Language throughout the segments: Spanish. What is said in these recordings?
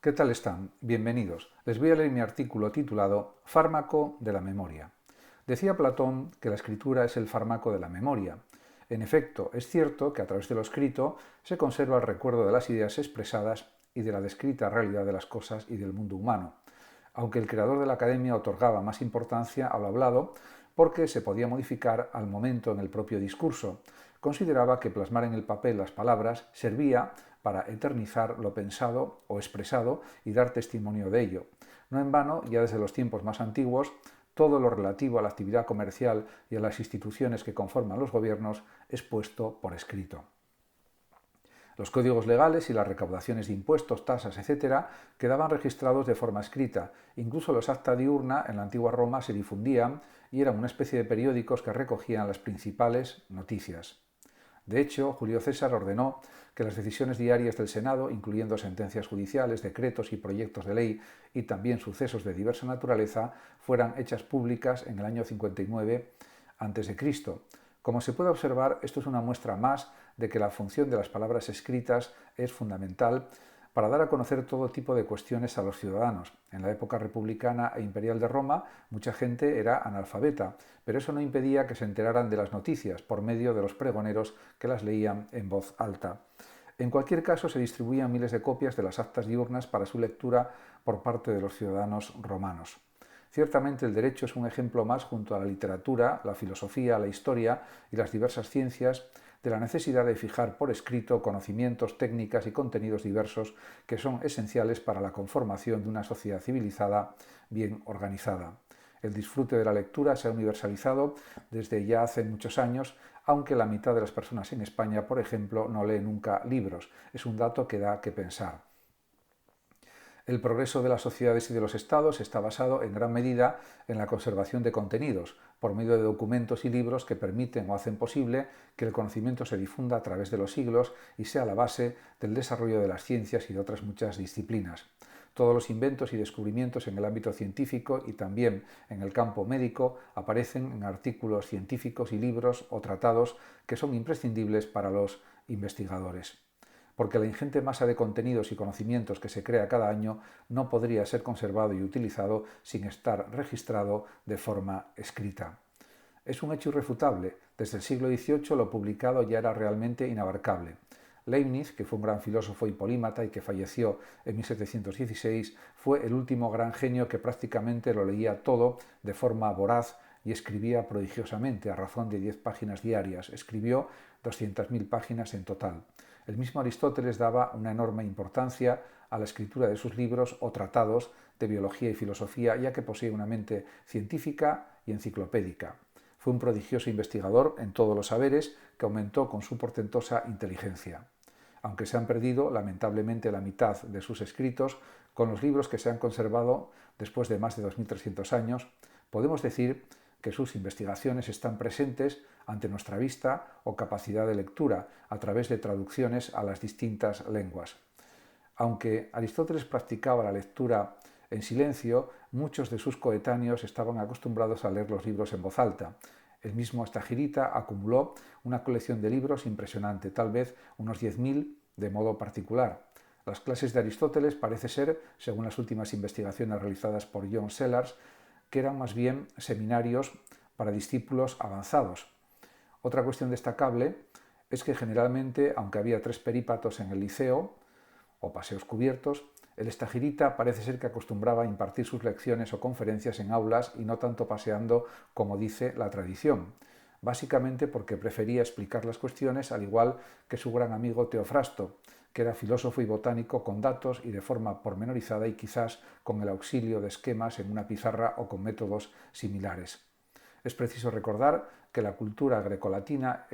¿Qué tal están? Bienvenidos. Les voy a leer mi artículo titulado Fármaco de la memoria. Decía Platón que la escritura es el fármaco de la memoria. En efecto, es cierto que a través de lo escrito se conserva el recuerdo de las ideas expresadas y de la descrita realidad de las cosas y del mundo humano, aunque el creador de la academia otorgaba más importancia a lo hablado porque se podía modificar al momento en el propio discurso. Consideraba que plasmar en el papel las palabras servía para eternizar lo pensado o expresado y dar testimonio de ello. No en vano, ya desde los tiempos más antiguos, todo lo relativo a la actividad comercial y a las instituciones que conforman los gobiernos es puesto por escrito. Los códigos legales y las recaudaciones de impuestos, tasas, etc., quedaban registrados de forma escrita. Incluso los acta diurna en la antigua Roma se difundían y eran una especie de periódicos que recogían las principales noticias. De hecho, Julio César ordenó que las decisiones diarias del Senado, incluyendo sentencias judiciales, decretos y proyectos de ley y también sucesos de diversa naturaleza, fueran hechas públicas en el año 59 a.C. Como se puede observar, esto es una muestra más de que la función de las palabras escritas es fundamental para dar a conocer todo tipo de cuestiones a los ciudadanos. En la época republicana e imperial de Roma, mucha gente era analfabeta, pero eso no impedía que se enteraran de las noticias por medio de los pregoneros que las leían en voz alta. En cualquier caso, se distribuían miles de copias de las actas diurnas para su lectura por parte de los ciudadanos romanos. Ciertamente el derecho es un ejemplo más, junto a la literatura, la filosofía, la historia y las diversas ciencias, de la necesidad de fijar por escrito conocimientos, técnicas y contenidos diversos que son esenciales para la conformación de una sociedad civilizada bien organizada. El disfrute de la lectura se ha universalizado desde ya hace muchos años, aunque la mitad de las personas en España, por ejemplo, no lee nunca libros. Es un dato que da que pensar. El progreso de las sociedades y de los estados está basado en gran medida en la conservación de contenidos, por medio de documentos y libros que permiten o hacen posible que el conocimiento se difunda a través de los siglos y sea la base del desarrollo de las ciencias y de otras muchas disciplinas. Todos los inventos y descubrimientos en el ámbito científico y también en el campo médico aparecen en artículos científicos y libros o tratados que son imprescindibles para los investigadores, porque la ingente masa de contenidos y conocimientos que se crea cada año no podría ser conservado y utilizado sin estar registrado de forma escrita. Es un hecho irrefutable. Desde el siglo XVIII lo publicado ya era realmente inabarcable. Leibniz, que fue un gran filósofo y polímata y que falleció en 1716, fue el último gran genio que prácticamente lo leía todo de forma voraz y escribía prodigiosamente, a razón de 10 páginas diarias. Escribió 200.000 páginas en total. El mismo Aristóteles daba una enorme importancia a la escritura de sus libros o tratados de biología y filosofía, ya que posee una mente científica y enciclopédica. Fue un prodigioso investigador en todos los saberes que aumentó con su portentosa inteligencia. Aunque se han perdido, lamentablemente, la mitad de sus escritos, con los libros que se han conservado después de más de 2300 años, podemos decir que sus investigaciones están presentes ante nuestra vista o capacidad de lectura a través de traducciones a las distintas lenguas. Aunque Aristóteles practicaba la lectura en silencio, muchos de sus coetáneos estaban acostumbrados a leer los libros en voz alta. El mismo Estagirita acumuló una colección de libros impresionante, tal vez unos 10.000 de modo particular. Las clases de Aristóteles parece ser, según las últimas investigaciones realizadas por John Sellars, que eran más bien seminarios para discípulos avanzados. Otra cuestión destacable es que generalmente, aunque había 3 perípatos en el liceo, o paseos cubiertos, el Estagirita parece ser que acostumbraba a impartir sus lecciones o conferencias en aulas y no tanto paseando como dice la tradición, básicamente porque prefería explicar las cuestiones al igual que su gran amigo Teofrasto, que era filósofo y botánico con datos y de forma pormenorizada y quizás con el auxilio de esquemas en una pizarra o con métodos similares. Es preciso recordar que la cultura grecolatina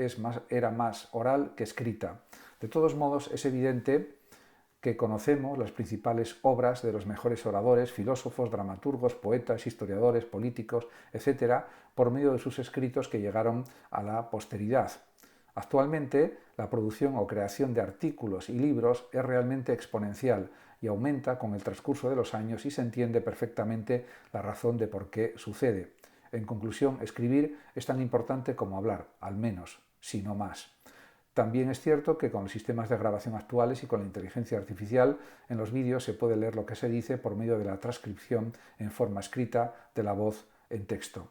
era más oral que escrita. De todos modos, es evidente que conocemos las principales obras de los mejores oradores, filósofos, dramaturgos, poetas, historiadores, políticos, etc., por medio de sus escritos que llegaron a la posteridad. Actualmente, la producción o creación de artículos y libros es realmente exponencial y aumenta con el transcurso de los años y se entiende perfectamente la razón de por qué sucede. En conclusión, escribir es tan importante como hablar, al menos, si no más. También es cierto que con los sistemas de grabación actuales y con la inteligencia artificial, en los vídeos se puede leer lo que se dice por medio de la transcripción en forma escrita de la voz en texto.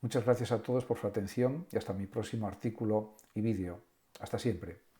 Muchas gracias a todos por su atención y hasta mi próximo artículo y vídeo. Hasta siempre.